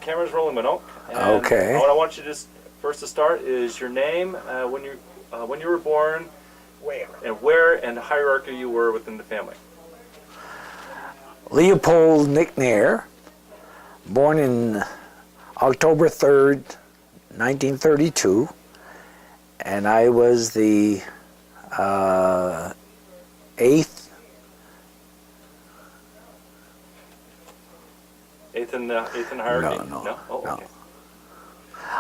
Camera's rolling, Minot. Okay. What I want you to first to start is your name, when you were born, where and the hierarchy you were within the family. Leopold Nicknair, born in October 3rd, 1932, and I was the eighth in the hierarchy? No. Oh, okay.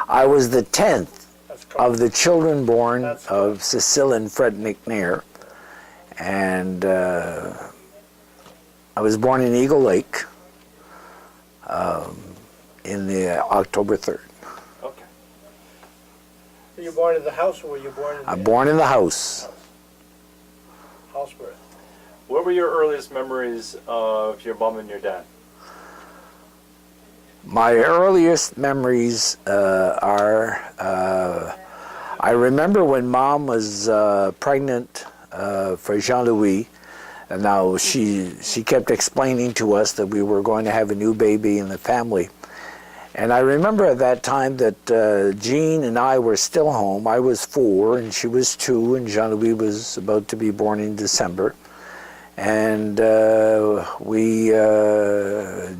I was the 10th of the children born of Cecile and Fred Nicknair, and I was born in Eagle Lake in the October 3rd. Okay. Were you born in the house, or were you born in I'm born in the house. House birth. What were your earliest memories of your mom and your dad? My earliest memories are, I remember when Mom was pregnant for Jean Louis, and now she kept explaining to us that we were going to have a new baby in the family. And I remember at that time that Jeanne and I were still home. I was 4 and she was 2, and Jean Louis was about to be born in December. And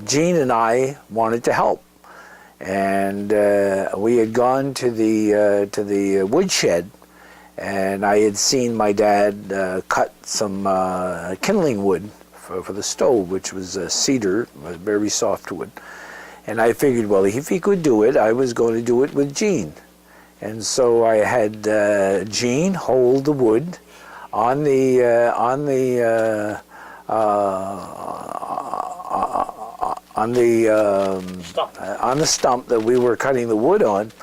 Jeanne and I wanted to help, and we had gone to the woodshed, and I had seen my dad cut some kindling wood for the stove, which was cedar, very soft wood. And I figured, well, if he could do it, I was going to do it with Jeanne. And so I had Jeanne hold the wood on the stump that we were cutting the wood on,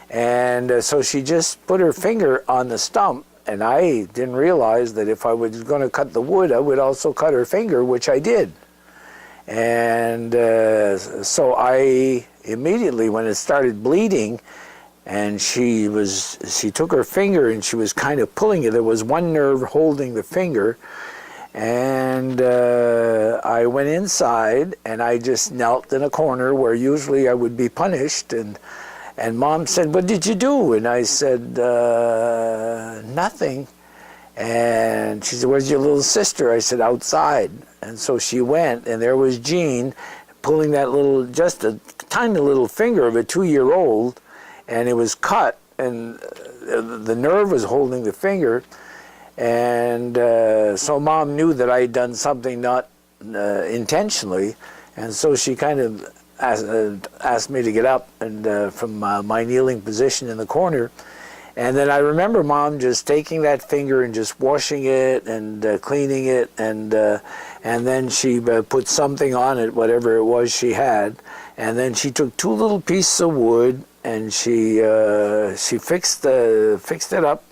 and so she just put her finger on the stump, and I didn't realize that if I was going to cut the wood, I would also cut her finger, which I did. And so I immediately, when it started bleeding, and she took her finger and she was kind of pulling it. There was one nerve holding the finger, and I went inside and I just knelt in a corner where usually I would be punished, and Mom said, "What did you do?" And I said, "Nothing." And she said, "Where's your little sister?" I said, "Outside." And so she went, and there was Jeanne pulling that little, just a tiny little finger of a 2-year-old, and it was cut, and the nerve was holding the finger, and so Mom knew that I had done something not intentionally, and so she kind of asked me to get up and from my kneeling position in the corner. And then I remember Mom just taking that finger and just washing it and cleaning it, and then she put something on it, whatever it was she had, and then she took 2 little pieces of wood and she fixed it up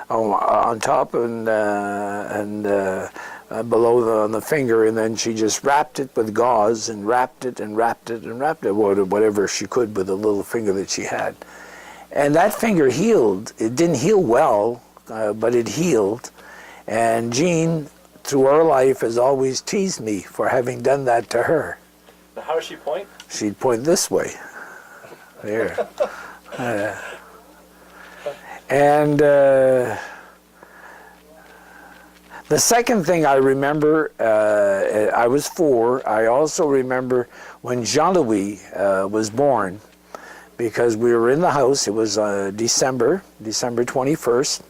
on top and below on the finger, and then she just wrapped it with gauze and wrapped it, whatever she could with the little finger that she had. And that finger healed. It didn't heal well, but it healed. And Jeanne, through her life, has always teased me for having done that to her. How does she point? She'd point this way. There. And the second thing I remember, I was 4. I also remember when Jean Louis was born, because we were in the house. It was December 21st,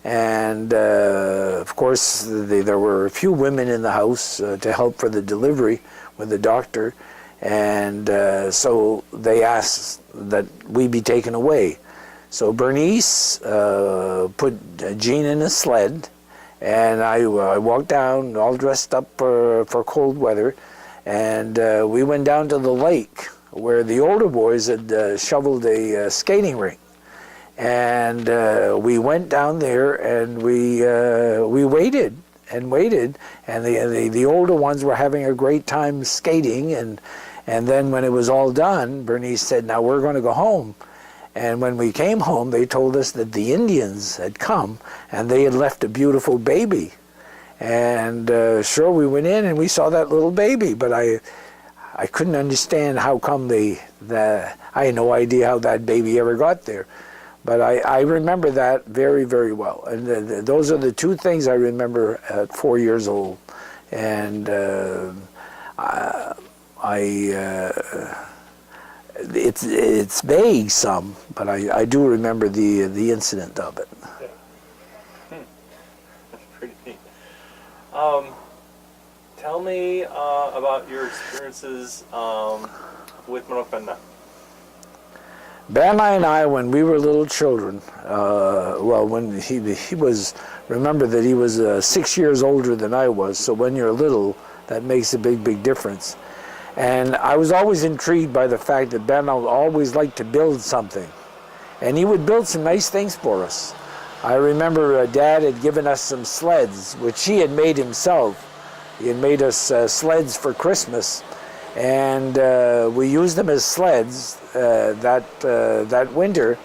and of course there were a few women in the house to help for the delivery with the doctor, and so they asked that we be taken away. So Bernice put Jeanne in a sled, and I walked down all dressed up for cold weather, and we went down to the lake where the older boys had shoveled a skating rink. And we went down there, and we waited and waited, and the older ones were having a great time skating, and then when it was all done, Bernice said, "Now we're going to go home." And when we came home, they told us that the Indians had come, and they had left a beautiful baby. And sure, we went in and we saw that little baby, but I couldn't understand how come I had no idea how that baby ever got there. But I remember that very, very well. And those are the two things I remember at 4 years old. And it's vague some, but I do remember the incident of it. That's pretty neat. Tell me about your experiences with Manok Benna. Benna and I, when we were little children, well, when he was, remember that he was 6 years older than I was, so when you're little, that makes a big, big difference. And I was always intrigued by the fact that Benna always liked to build something. And he would build some nice things for us. I remember Dad had given us some sleds, which he had made himself. He had made us sleds for Christmas. And we used them as sleds that winter.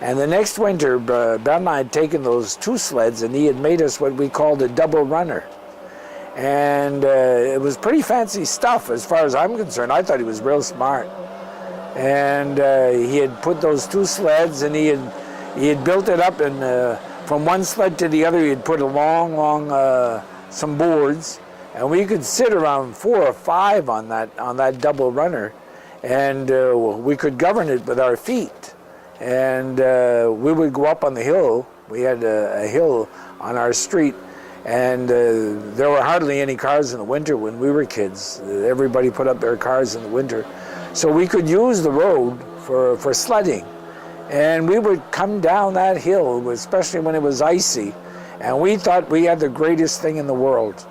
And the next winter, Benna had taken those two sleds and he had made us what we called a double runner. And it was pretty fancy stuff as far as I'm concerned. I thought he was real smart. And he had put those two sleds and he had built it up, and from one sled to the other he had put a long, some boards. And we could sit around 4 or 5 on that double runner, and we could govern it with our feet. And we would go up on the hill. We had a hill on our street, and there were hardly any cars in the winter when we were kids. Everybody put up their cars in the winter. So we could use the road for sledding. And we would come down that hill, especially when it was icy, and we thought we had the greatest thing in the world.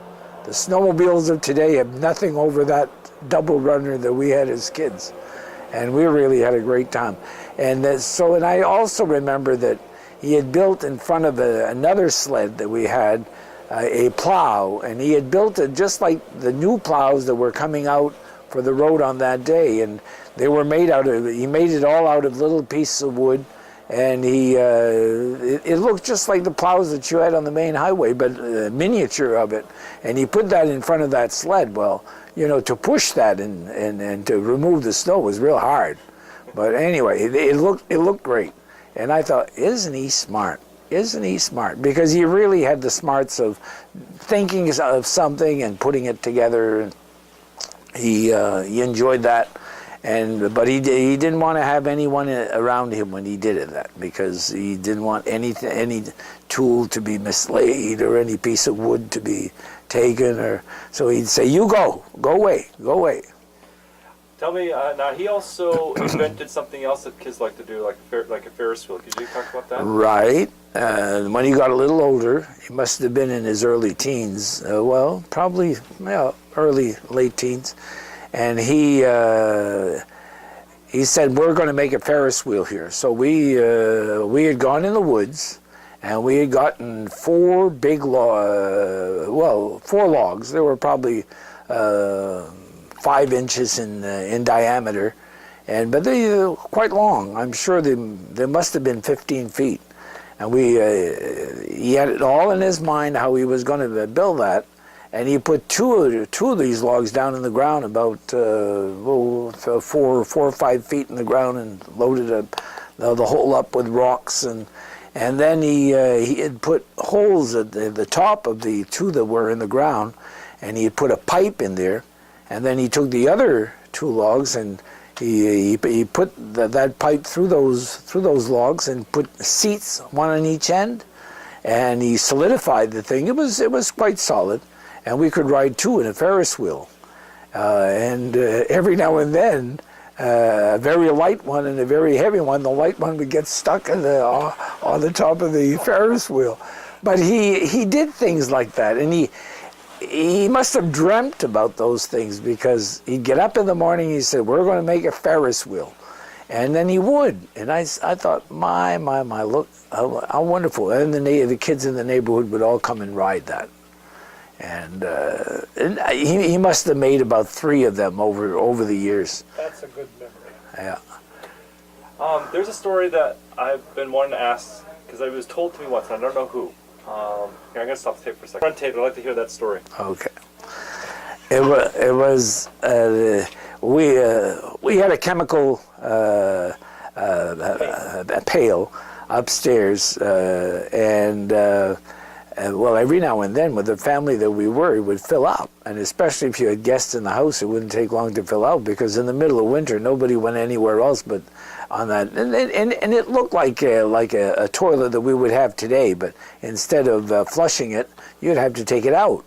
The snowmobiles of today have nothing over that double runner that we had as kids. And we really had a great time. And I also remember that he had built in front of another sled that we had, a plow, and he had built it just like the new plows that were coming out for the road on that day. And they were made he made it all out of little pieces of wood. And it looked just like the plows that you had on the main highway, but a miniature of it. And he put that in front of that sled. Well, you know, to push that and to remove the snow was real hard. But anyway, it looked great. And I thought, isn't he smart? Isn't he smart? Because he really had the smarts of thinking of something and putting it together. He enjoyed that. But he didn't want to have anyone around him when he did it, because he didn't want any tool to be mislaid or any piece of wood to be taken. So he'd say, "You go away." Tell me, now he also invented something else that kids like to do, like a Ferris wheel. Could you talk about that? Right. When he got a little older, he must have been in his early teens. Well, probably late teens. And he said, "We're going to make a Ferris wheel here." So we had gone in the woods, and we had gotten 4 big four logs. They were probably 5 inches in diameter, but they were quite long. I'm sure they must have been 15 feet. And he had it all in his mind how he was going to build that. And he put two of these logs down in the ground, about 4 or 5 feet in the ground, and loaded the hole up with rocks. And then he had put holes at the top of the 2 that were in the ground, and he had put a pipe in there. And then he took the other 2 logs and he put that pipe through those logs and put seats, one on each end, and he solidified the thing. It was quite solid. And we could ride 2 in a Ferris wheel. Every now and then, a very light one and a very heavy one, the light one would get stuck on the top of the Ferris wheel. But he did things like that, and he must have dreamt about those things, because he'd get up in the morning, he said, "We're going to make a Ferris wheel." And then he would. And I thought, my, look, how wonderful. And the kids in the neighborhood would all come and ride that. And he must have made about 3 of them over the years. That's a good memory. Yeah. There's a story that I've been wanting to ask, because it was told to me once, and I don't know who. Here, I'm going to stop the tape for a second. Front tape, I'd like to hear that story. Okay. It was we had a chemical a pail upstairs, and well, every now and then with the family that we were, it would fill up, and especially if you had guests in the house, it wouldn't take long to fill out, because in the middle of winter nobody went anywhere else but on that, and it looked like a toilet that we would have today, but instead of flushing it, you'd have to take it out.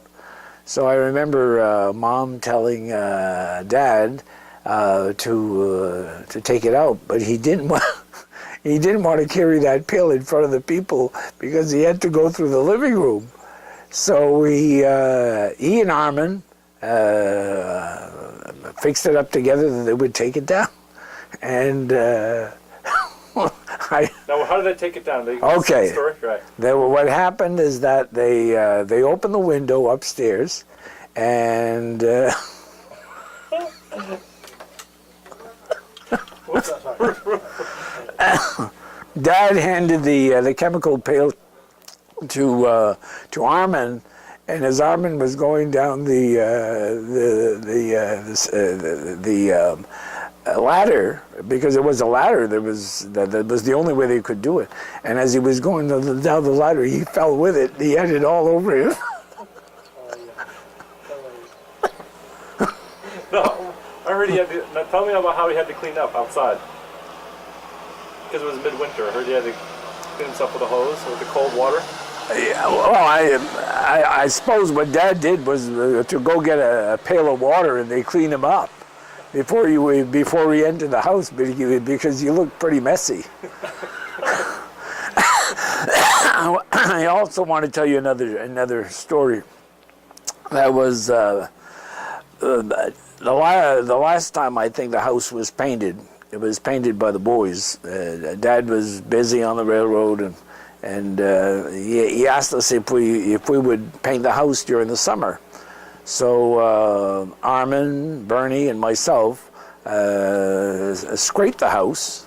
So I remember Mom telling Dad to take it out, but he didn't want. He didn't want to carry that pail in front of the people because he had to go through the living room. So he and Armand fixed it up together that they would take it down. And Now, how did they take it down? Okay. Story? Right. What happened is that they opened the window upstairs, and Dad handed the chemical pail to Armand, and as Armand was going down the ladder, because it was a ladder, that was the only way they could do it. And as he was going down the ladder, he fell with it. He had it all over him. No, I heard he had to. Now tell me about how he had to clean up outside. Because it was midwinter. I heard he had to clean himself with a hose with the cold water. Yeah, well, I suppose what Dad did was to go get a pail of water, and they cleaned him up before he entered the house, because you looked pretty messy. I also want to tell you another story. That was the last time I think the house was painted. It was painted by the boys. Dad was busy on the railroad, and he asked us if we would paint the house during the summer. So Armand, Bernie, and myself scraped the house,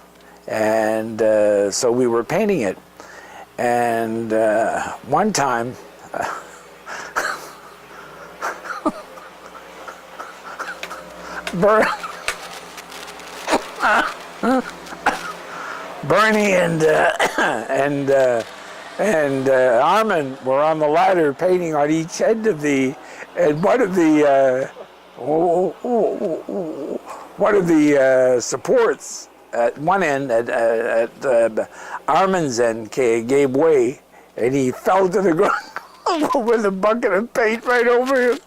and so we were painting it. And one time, Bernie and Armand were on the ladder painting on each end of and one of the supports at one end at Armand's end gave way, and he fell to the ground with a bucket of paint right over him.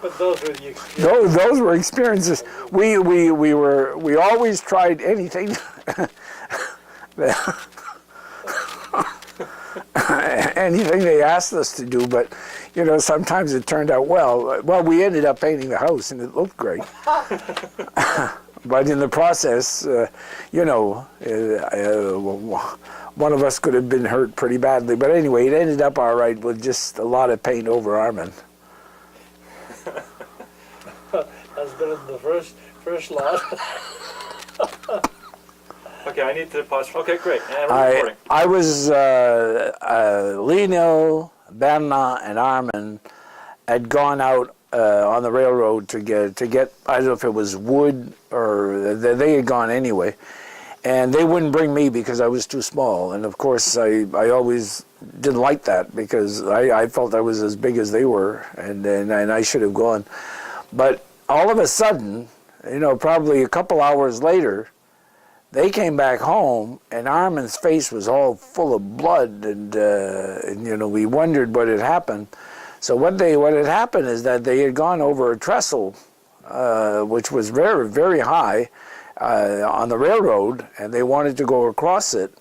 But those were the experiences. Those were experiences. We always tried anything anything they asked us to do, but sometimes it turned out well. Well, we ended up painting the house, and it looked great. But in the process, one of us could have been hurt pretty badly. But anyway, it ended up all right with just a lot of paint over Armand. That's better than the first lot. Okay, I need to pause. Okay, great. And we're recording. I was Lino, Bernard, and Armand had gone out on the railroad to get I don't know if it was wood or they had gone anyway, and they wouldn't bring me because I was too small. And of course I always didn't like that, because I felt I was as big as they were, and I should have gone. But all of a sudden, probably a couple hours later, they came back home, and Armand's face was all full of blood, and we wondered what had happened. So what had happened is that they had gone over a trestle, which was very, very high on the railroad, and they wanted to go across it.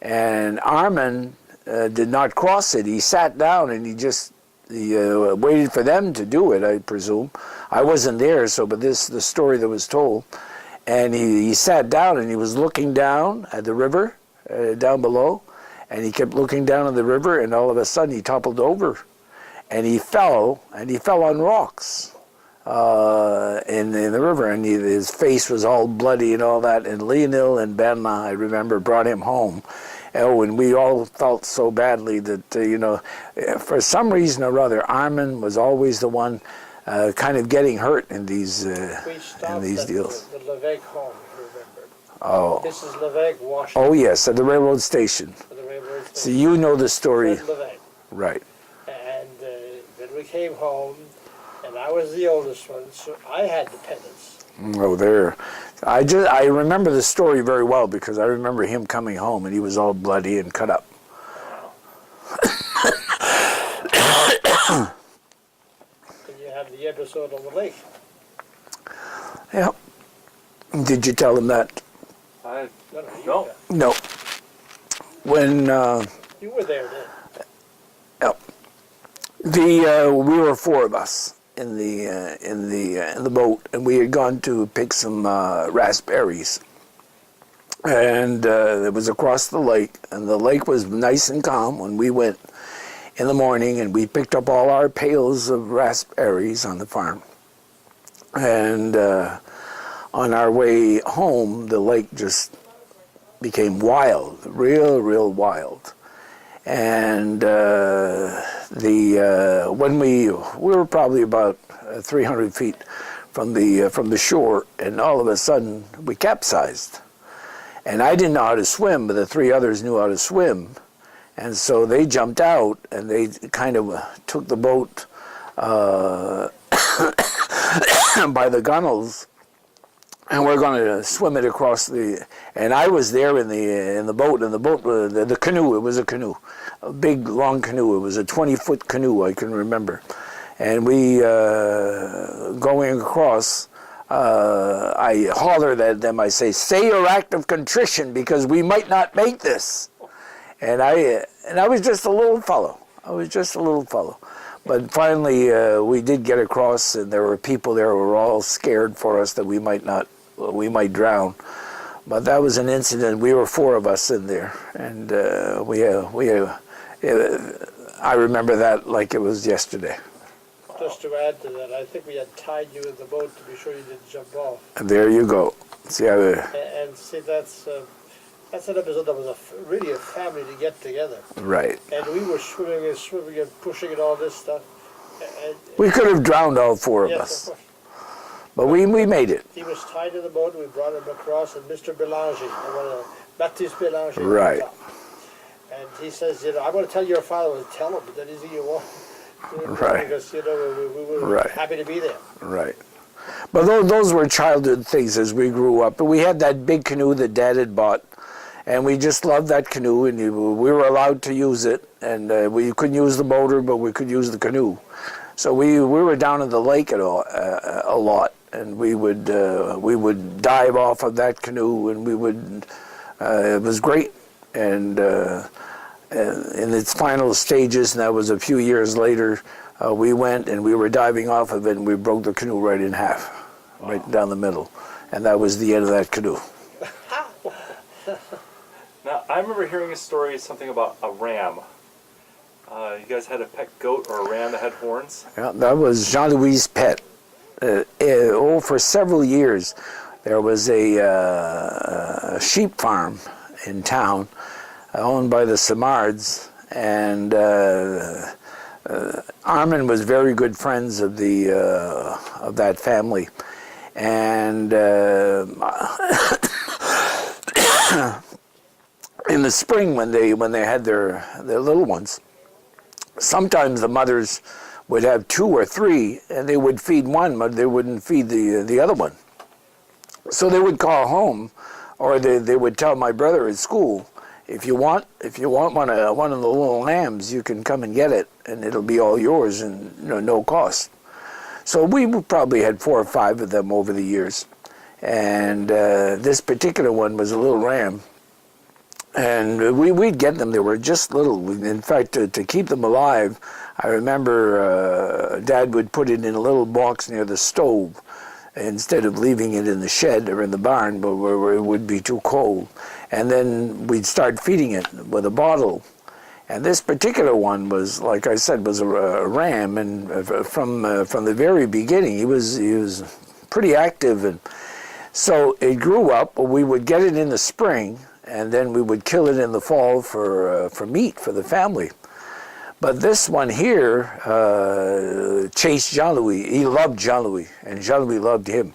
And Armand did not cross it. He sat down, and he waited for them to do it, I presume. I wasn't there, but this the story that was told. And he sat down, and he was looking down at the river, down below, and he kept looking down at the river, and all of a sudden he toppled over, and he fell on rocks in the river, and his face was all bloody and all that. And Lionel and Bernard, I remember, brought him home, Oh, and we all felt so badly that, for some reason or other, Armand was always the one kind of getting hurt in these We stopped deals. at the Levesque home, if you remember. Oh. Mrs. Levesque, Washington. Oh, yes, at the railroad station. At the railroad station. So you know the story. Fred Levesque. Right. And then we came home, and I was the oldest one, so I had dependents. Oh, there. I remember the story very well because I remember him coming home and he was all bloody and cut up. And you have the episode on the lake. Yeah. Did you tell him that? No. No. When You were there then. we were four of us in the boat, and we had gone to pick some raspberries, and it was across the lake, and the lake was nice and calm when we went in the morning, and we picked up all our pails of raspberries on the farm, and on our way home, the lake just became wild, real wild. And when we were probably about 300 feet from the shore, and all of a sudden we capsized. And I didn't know how to swim, but the three others knew how to swim, and so they jumped out and they kind of took the boat by the gunnels. And we're going to swim it across and I was there in the boat, and the canoe, it was a canoe, a big, long canoe. It was a 20-foot canoe, I can remember. And we, going across, I hollered at them, I say your act of contrition, because we might not make this. And I was just a little fellow. But finally, we did get across, and there were people there who were all scared for us that we might drown. But that was an incident. We were four of us in there, and I remember that like it was yesterday. Just to add to that, I think we had tied you in the boat to be sure you didn't jump off. And there you go. See how And see, that's an episode that was really a family to get together. right. And we were swimming and pushing and all this stuff. And, We could have drowned all four of yes, us, of course. but we made it. He was tied to the boat, and we brought him across, and Mr. Belanger, Baptiste Belanger. Right. And he says, I want to tell your father. Well, tell him, but then he's you want. Right. Because, we were Right. happy to be there. Right. But those were childhood things as we grew up. But we had that big canoe that Dad had bought, and we just loved that canoe, and we were allowed to use it, and we couldn't use the motor, but we could use the canoe. So we were down in the lake a lot, and we would dive off of that canoe, and it was great. And in its final stages, and that was a few years later, we went and we were diving off of it, and we broke the canoe right in half, right down the middle, and that was the end of that canoe. Now, I remember hearing a story, something about a ram. You guys had a pet goat or a ram that had horns? Yeah, that was Jean Louis' pet. For several years, there was a sheep farm in town owned by the Simards, and Armand was very good friends of that family, and in the spring when they had their little ones, sometimes the mothers would have two or three, and they would feed one, but they wouldn't feed the other one. So they would call home, or they would tell my brother at school, if you want one of the little lambs, you can come and get it, and it'll be all yours and no cost. So we probably had 4 or 5 of them over the years, and this particular one was a little ram. And we'd get them. They were just little. In fact, to keep them alive, I remember Dad would put it in a little box near the stove instead of leaving it in the shed or in the barn, but where it would be too cold. And then we'd start feeding it with a bottle. And this particular one was, like I said, was a ram. And from the very beginning, he was pretty active. And so it grew up. We would get it in the spring. and then we would kill it in the fall for meat for the family. But this one here chased Jean Louis. He loved Jean Louis, and Jean Louis loved him.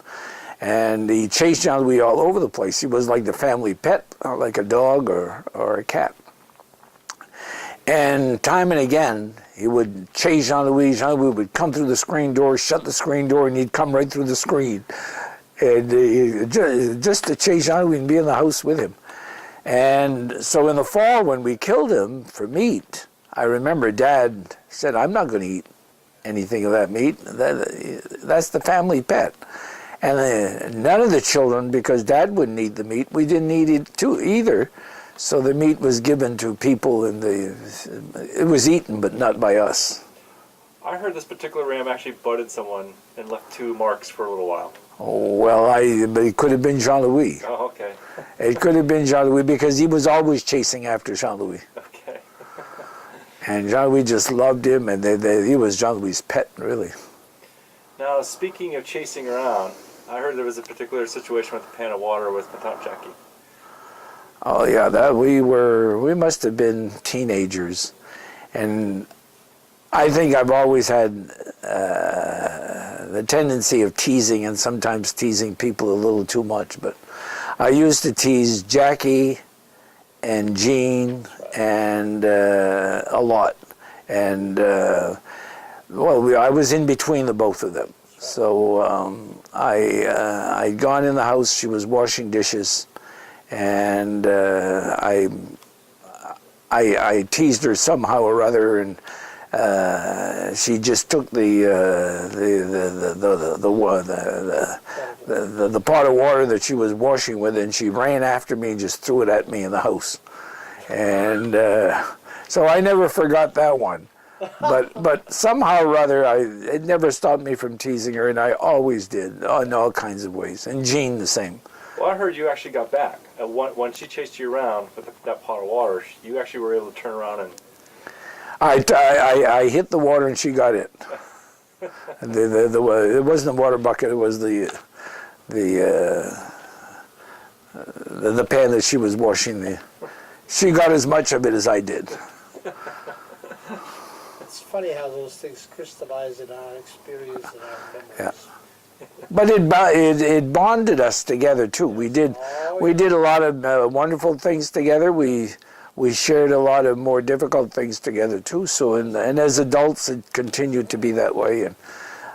And he chased Jean Louis all over the place. He was like the family pet, like a dog or a cat. And time and again, he would chase Jean Louis. Jean Louis would come through the screen door, shut the screen door, and he'd come right through the screen. And just to chase Jean Louis and be in the house with him. And so in the fall, when we killed him for meat, I remember Dad said, "I'm not going to eat anything of that meat. That's the family pet." And none of the children, because Dad wouldn't eat the meat, we didn't eat it too either. So the meat was given to people, and it was eaten, but not by us. I heard this particular ram actually butted someone and left 2 marks for a little while. Oh, well, but it could have been Jean Louis. Oh, okay. It could have been Jean Louis because he was always chasing after Jean Louis. Okay. And Jean Louis just loved him, and he was Jean Louis' pet, really. Now, speaking of chasing around, I heard there was a particular situation with the pan of water with Madame Jackie. Oh yeah, we must have been teenagers, and I think I've always had the tendency of teasing, and sometimes teasing people a little too much. But I used to tease Jackie and Jean and a lot, and I was in between the both of them. So I'd gone in the house. She was washing dishes, and I teased her somehow or other, and she just took the pot of water that she was washing with, and she ran after me and just threw it at me in the house. And so I never forgot that one. But somehow or other, it never stopped me from teasing her, and I always did, in all kinds of ways. And Jean the same. Well, I heard you actually got back. When she chased you around with that pot of water, you actually were able to turn around and... I hit the water and she got it. It wasn't a water bucket. It was the pan that she was washing. She got as much of it as I did. It's funny how those things crystallize in our experience and our memories. Yeah. But it bonded us together too. We did a lot of wonderful things together. We shared a lot of more difficult things together too. So and as adults, it continued to be that way. And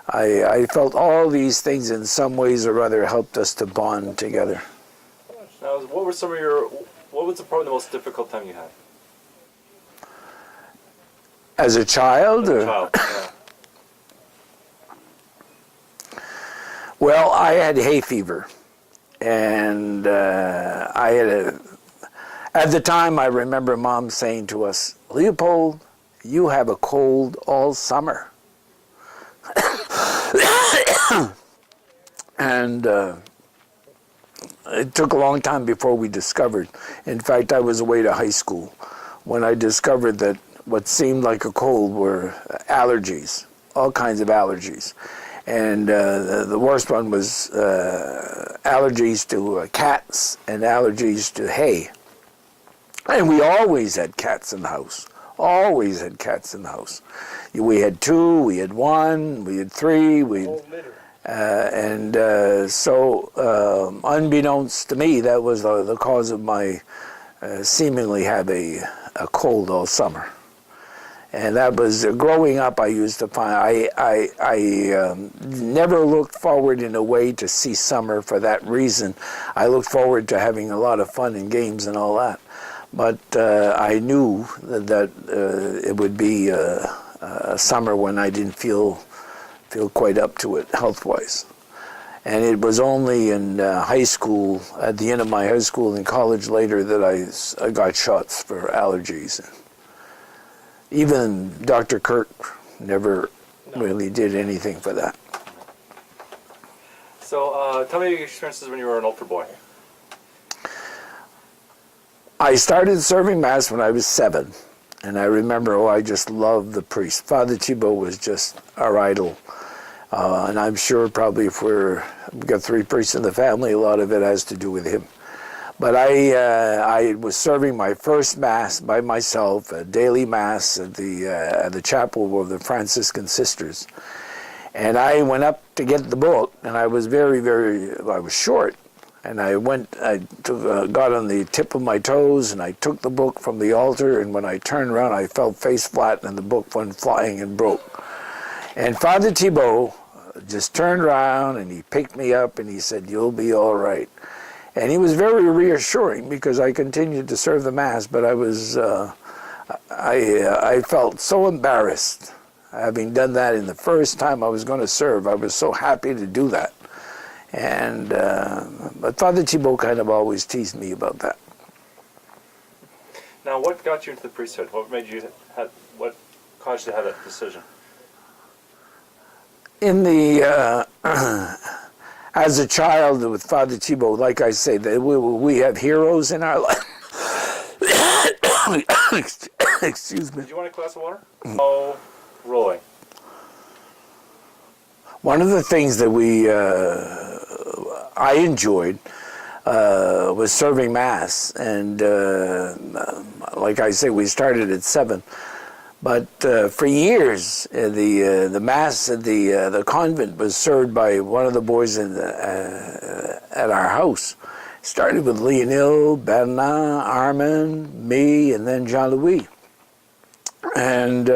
I felt all these things in some ways or other helped us to bond together. Now, what was probably the most difficult time you had? As a child? As a child, yeah. Well, I had hay fever, and at the time I remember Mom saying to us, "Leopold, you have a cold all summer." And it took a long time before we discovered. In fact, I was away to high school when I discovered that what seemed like a cold were allergies, all kinds of allergies. And the worst one was allergies to cats and allergies to hay. And we always had cats in the house. Always had cats in the house. We had 2, we had 1, we had 3. So unbeknownst to me, that was the cause of my seemingly have a cold all summer. And that was, growing up, I used to find, I never looked forward in a way to see summer for that reason. I looked forward to having a lot of fun and games and all that. But I knew that it would be a summer when I didn't feel quite up to it health-wise. And it was only in high school, at the end of my high school and college later, that I got shots for allergies. Even Dr. Kirk never really did anything for that. So tell me your experiences when you were an altar boy. I started serving Mass when I was 7. And I remember, I just loved the priest. Father Thibault was just our idol. And I'm sure probably if we've got 3 priests in the family, a lot of it has to do with him. But I was serving my first Mass by myself, a daily Mass at the chapel of the Franciscan Sisters. And I went up to get the book, and I was I was short. And I got on the tip of my toes, and I took the book from the altar, and when I turned around, I fell face flat, and the book went flying and broke. And Father Thibault just turned around, and he picked me up, and he said, "You'll be all right." And he was very reassuring, because I continued to serve the Mass, but I felt so embarrassed, having done that in the first time I was going to serve. I was so happy to do that. And but Father Thibault kind of always teased me about that. Now, what got you into the priesthood? What caused you to have that decision? In the as a child with Father Thibault, like I say, we have heroes in our life. Excuse me. Did you want a glass of water? Oh, rolling. One of the things that I enjoyed was serving Mass, and like I say, we started at 7. But for years, the Mass at the convent was served by one of the boys at our house. Started with Lionel, Bernard, Armand, me, and then Jean Louis. And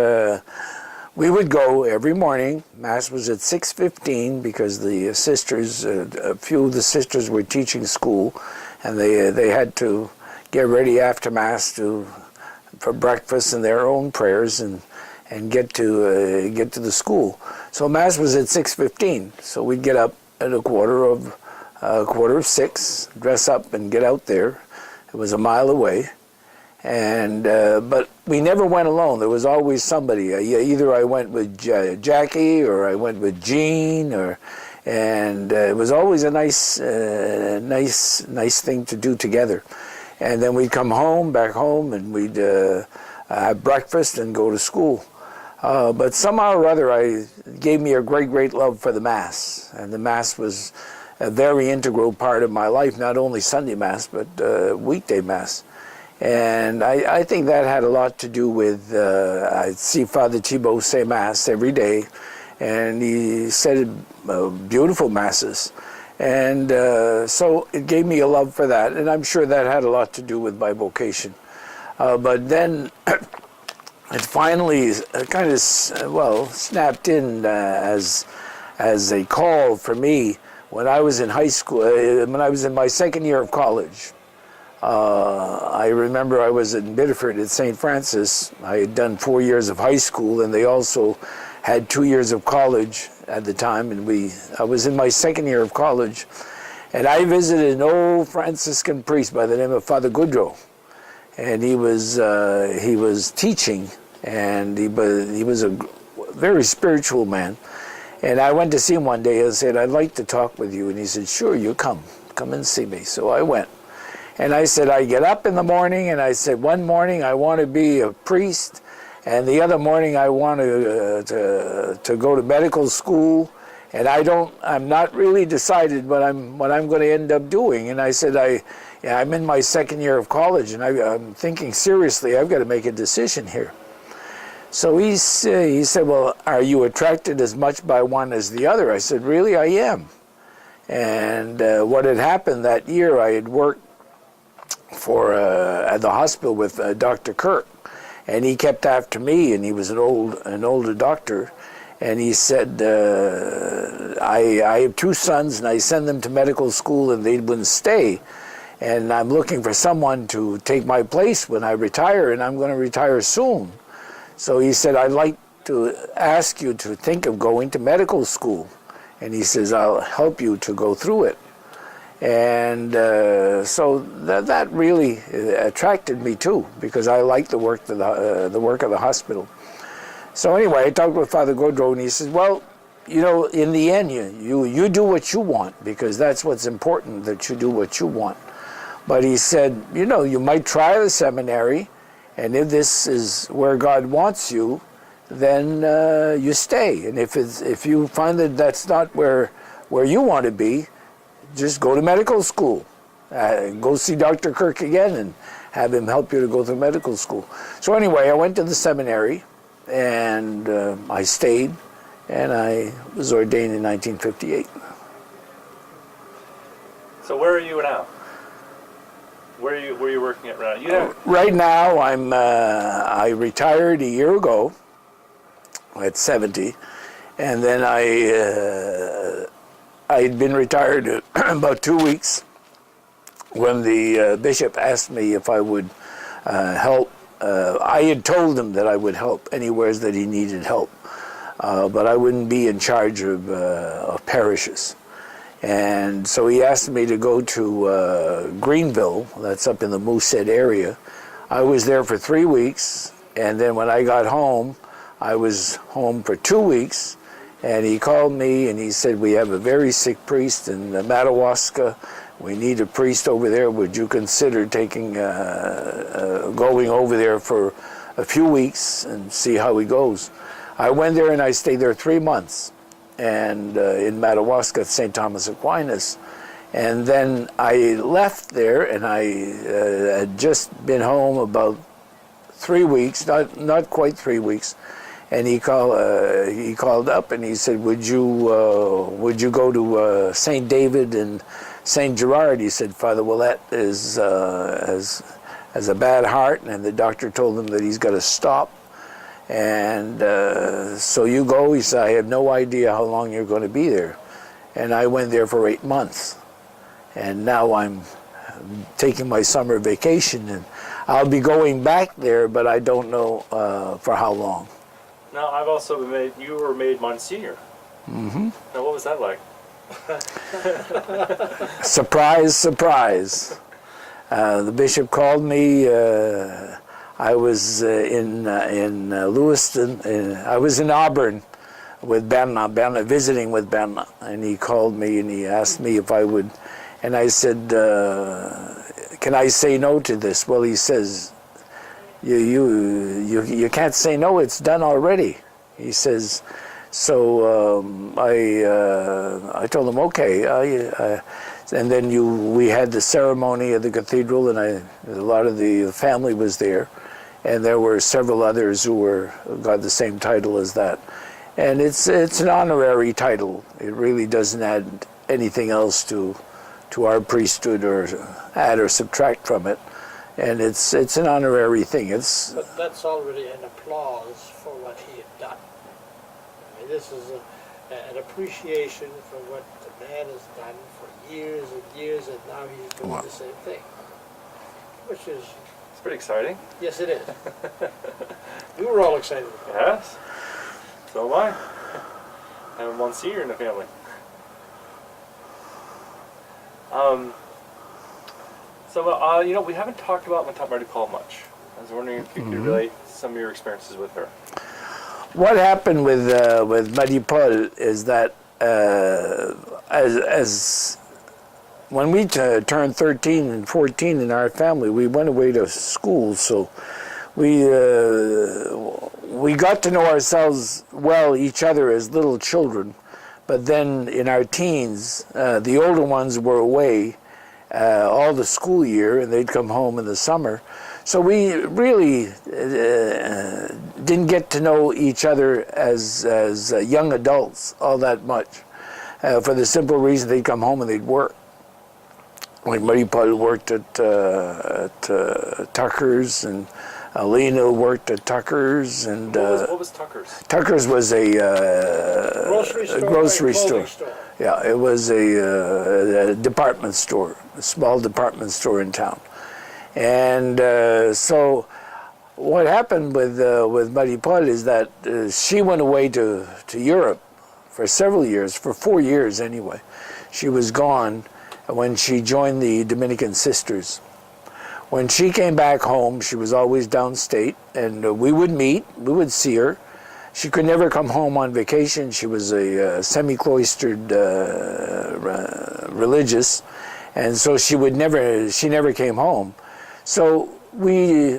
we would go every morning. Mass was at 6:15 because the sisters, a few of the sisters were teaching school, and they had to get ready after Mass for breakfast and their own prayers and get to the school. So Mass was at 6:15. So we'd get up at a quarter of 6, dress up and get out there. It was a mile away. And but we never went alone. There was always somebody. Either I went with Jackie, or I went with Jean, and it was always a nice thing to do together. And then we'd come back home, and we'd have breakfast and go to school. But somehow or other, gave me a great love for the Mass, and the Mass was a very integral part of my life. Not only Sunday Mass, but weekday Mass. And I think that had a lot to do with, I'd see Father Thibault say Mass every day, and he said beautiful Masses. And so it gave me a love for that, and I'm sure that had a lot to do with my vocation. But then it finally kind of, snapped in as a call for me when I was in high school, when I was in my second year of college. I remember I was in Biddeford at St. Francis. I had done 4 years of high school, and they also had 2 years of college at the time. And I was in my second year of college, and I visited an old Franciscan priest by the name of Father Goudreau, and he was teaching, and he was a very spiritual man. And I went to see him one day. I said, "I'd like to talk with you," and he said, "Sure, you come and see me." So I went. And I said, I get up in the morning, and I said, one morning I want to be a priest, and the other morning I want to go to medical school, and I'm not really decided what I'm going to end up doing. And I said, I'm in my second year of college, and I'm thinking seriously, I've got to make a decision here. So he said, well, are you attracted as much by one as the other? I said, really, I am. And what had happened that year, I had worked at the hospital with Dr. Kirk, and he kept after me, and he was an older doctor, and he said, I have 2 sons, and I send them to medical school, and they wouldn't stay, and I'm looking for someone to take my place when I retire, and I'm going to retire soon. So he said, I'd like to ask you to think of going to medical school, and he says, I'll help you to go through it. And so that really attracted me too, because I like the work of the hospital. So anyway, I talked with Father Goudreau, and he says, well, in the end, you do what you want, because that's what's important, that you do what you want. But he said, you might try the seminary, and if this is where God wants you, then you stay. And if you find that that's not where you want to be, just go to medical school. Go see Dr. Kirk again and have him help you to go through medical school. So anyway, I went to the seminary, and I stayed, and I was ordained in 1958. So where are you now? Where are you working at right now? Right now, I retired a year ago at 70, and then I'd been retired about 2 weeks when the bishop asked me if I would help. I had told him that I would help anywhere that he needed help, but I wouldn't be in charge of parishes. And so he asked me to go to Greenville, that's up in the Moosehead area. I was there for 3 weeks, and then when I got home, I was home for 2 weeks, and he called me and he said, we have a very sick priest in Madawaska. We need a priest over there. Would you consider taking, going over there for a few weeks and see how he goes? I went there and I stayed there 3 months. And in Madawaska, St. Thomas Aquinas. And then I left there, and I had just been home about 3 weeks, not quite 3 weeks. And he called up and he said, would you go to St. David and St. Gerard? He said, Father Willette has a bad heart, and the doctor told him that he's got to stop. And so you go. He said, I have no idea how long you're going to be there. And I went there for 8 months. And now I'm taking my summer vacation, and I'll be going back there, but I don't know for how long. Now, I've also been made, you were made Monseigneur. Mm-hmm. Now, what was that like? Surprise, surprise. The bishop called me. I was in Lewiston. I was in Auburn with Bernard, visiting with Bernard, and he called me and he asked me if I would, and I said, "Can I say no to this?" Well, he says, "You can't say no. It's done already." He says, so I told him, "Okay." And then we had the ceremony at the cathedral, and a lot of the family was there. And there were several others who got the same title as that. And it's an honorary title. It really doesn't add anything else to our priesthood or add or subtract from it. And it's an honorary thing. But that's already an applause for what he had done. I mean, this is an appreciation for what the man has done for years and years, and now he's doing the same thing. Which is... It's pretty exciting. Yes, it is. We were all excited about it. Yes. So am I. I have a Monseigneur in the family. We haven't talked about Mary Paul much. I was wondering if you could relate some of your experiences with her. What happened with Mary Paul is that as when we turned 13 and 14 in our family, we went away to school, so we got to know ourselves well, each other as little children. But then in our teens, the older ones were away all the school year, and they'd come home in the summer. So we really didn't get to know each other as young adults all that much, for the simple reason they'd come home and they'd work. Like Mary Paul worked at Tucker's, and Alina worked at Tucker's, and what was Tucker's? Tucker's was a grocery store. Yeah, it was a department store, a small department store in town. And so what happened with Mary Paul is that she went away to Europe for several years, for 4 years anyway. She was gone when she joined the Dominican Sisters. When she came back home, she was always downstate, and we would meet, we would see her. She could never come home on vacation. She was a semi-cloistered religious, and so she never came home. So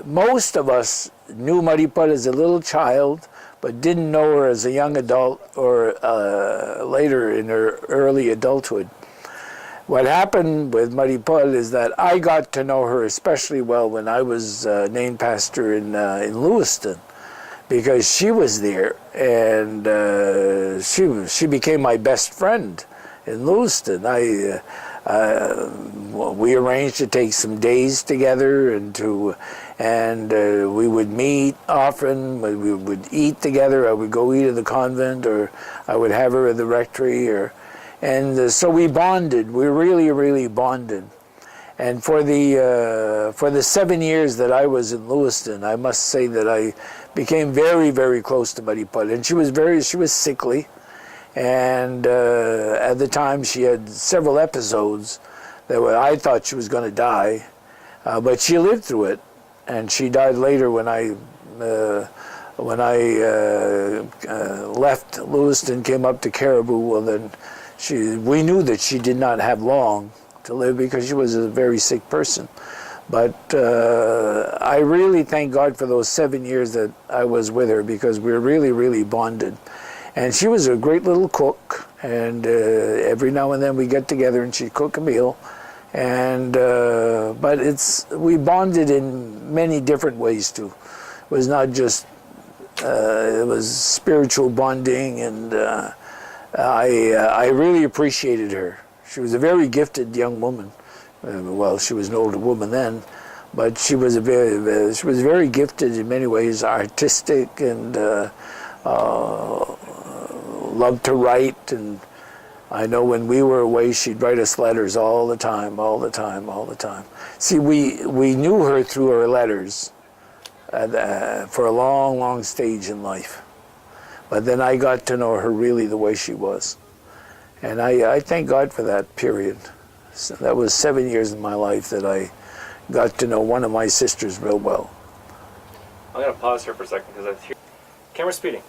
most of us knew Mary Paul as a little child, but didn't know her as a young adult or later in her early adulthood. what happened with Mary Paul is that I got to know her especially well when I was named pastor in Lewiston, because she was there, and she became my best friend in Lewiston. We arranged to take some days together, and we would meet often. We would eat together. I would go eat in the convent, or I would have her at the rectory, and so we bonded. We really bonded. And for the 7 years that I was in Lewiston, I must say that I became very close to Mary Paul. And she was sickly, and at the time she had several episodes that I thought she was going to die, but she lived through it, and she died later when I left Lewiston, came up to Caribou. Well, then we knew that she did not have long to live because she was a very sick person. But I really thank God for those 7 years that I was with her, because we were really bonded. And she was a great little cook, and every now and then we get together and she'd cook a meal. And but we bonded in many different ways too. It was not just it was spiritual bonding, and I really appreciated her. She was a very gifted young woman. Well, she was an older woman then, but she was very gifted in many ways, artistic, and loved to write. And I know when we were away, she'd write us letters all the time. See, we knew her through her letters for a long stage in life. But then I got to know her really the way she was. And I thank God for that period. So that was 7 years in my life that I got to know one of my sisters real well. I'm going to pause here for a second because I hear camera speeding.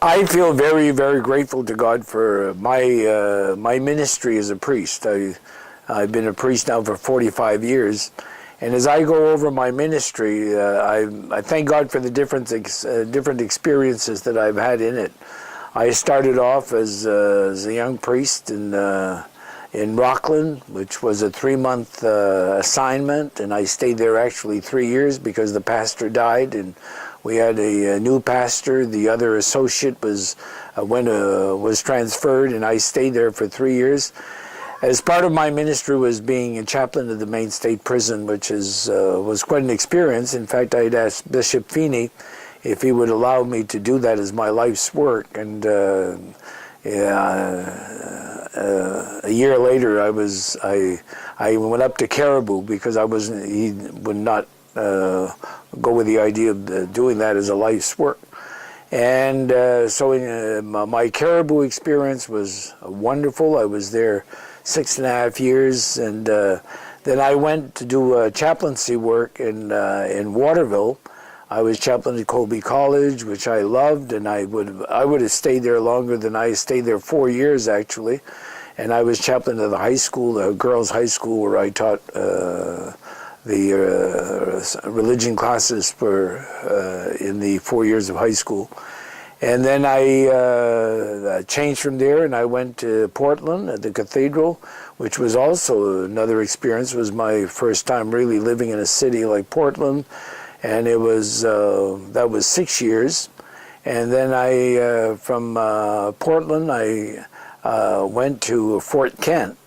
I feel very grateful to God for my ministry as a priest. I've been a priest now for 45 years. And as I go over my ministry, I thank God for the different experiences that I've had in it. I started off as a young priest in Rockland, which was a 3-month assignment, and I stayed there actually 3 years because the pastor died, and we had a new pastor. The other associate was transferred, and I stayed there for 3 years. As part of my ministry was being a chaplain of the Maine State Prison, which was quite an experience. In fact, I had asked Bishop Feeney if he would allow me to do that as my life's work. And a year later, I went up to Caribou because he would not go with the idea of doing that as a life's work. And so my Caribou experience was wonderful. I was there 6.5 years, and then I went to do chaplaincy work in Waterville. I was chaplain at Colby College, which I loved, and I would have stayed there longer than I stayed there 4 years actually. And I was chaplain of the high school, the girls' high school, where I taught the religion classes in the 4 years of high school. And then I changed from there, and I went to Portland at the cathedral, which was also another experience. It was my first time really living in a city like Portland, and that was 6 years. And then from Portland, I went to Fort Kent,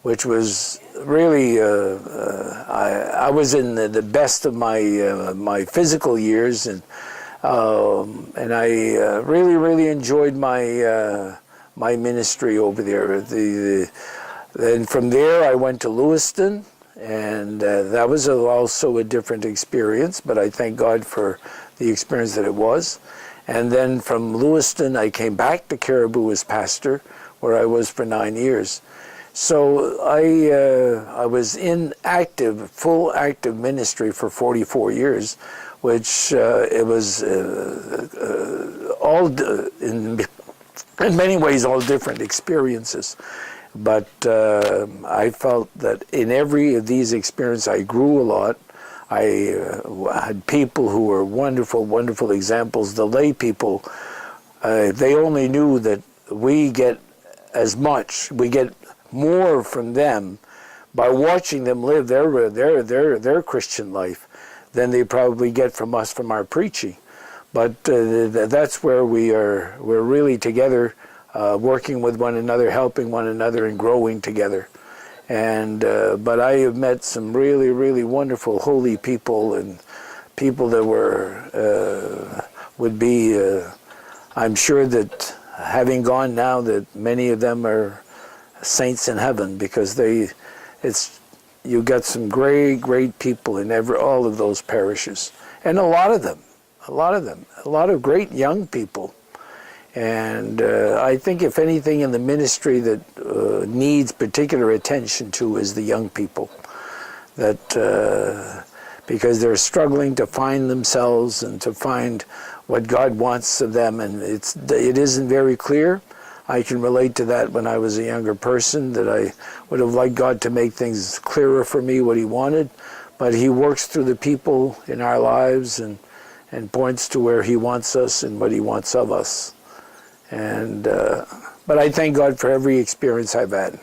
which was really, I was in the best of my physical years, and I really enjoyed my ministry over there. Then from there I went to Lewiston, and that was also a different experience, but I thank God for the experience that it was. And then from Lewiston I came back to Caribou as pastor, where I was for 9 years. So I was in full active ministry for 44 years, which it was in many ways all different experiences. But I felt that in every of these experiences I grew a lot. I had people who were wonderful examples. The lay people, they only knew that we get as much. We get more from them by watching them live their Christian life than they probably get from us from our preaching. But that's where we're really together, working with one another, helping one another, and growing together. And but I have met some really, really wonderful holy people, and people that would be. I'm sure that having gone now, that many of them are saints in heaven, because you got some great people in all of those parishes, and a lot of great young people. And I think if anything in the ministry that needs particular attention to is the young people, that because they're struggling to find themselves and to find what God wants of them, and it isn't very clear. I can relate to that when I was a younger person, that I would have liked God to make things clearer for me, what He wanted, but He works through the people in our lives and points to where He wants us and what He wants of us. And but I thank God for every experience I've had.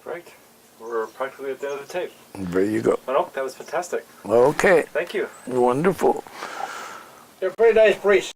Great. We're practically at the end of the tape. There you go. Well, that was fantastic. Okay. Thank you. Wonderful. You're a pretty nice priest.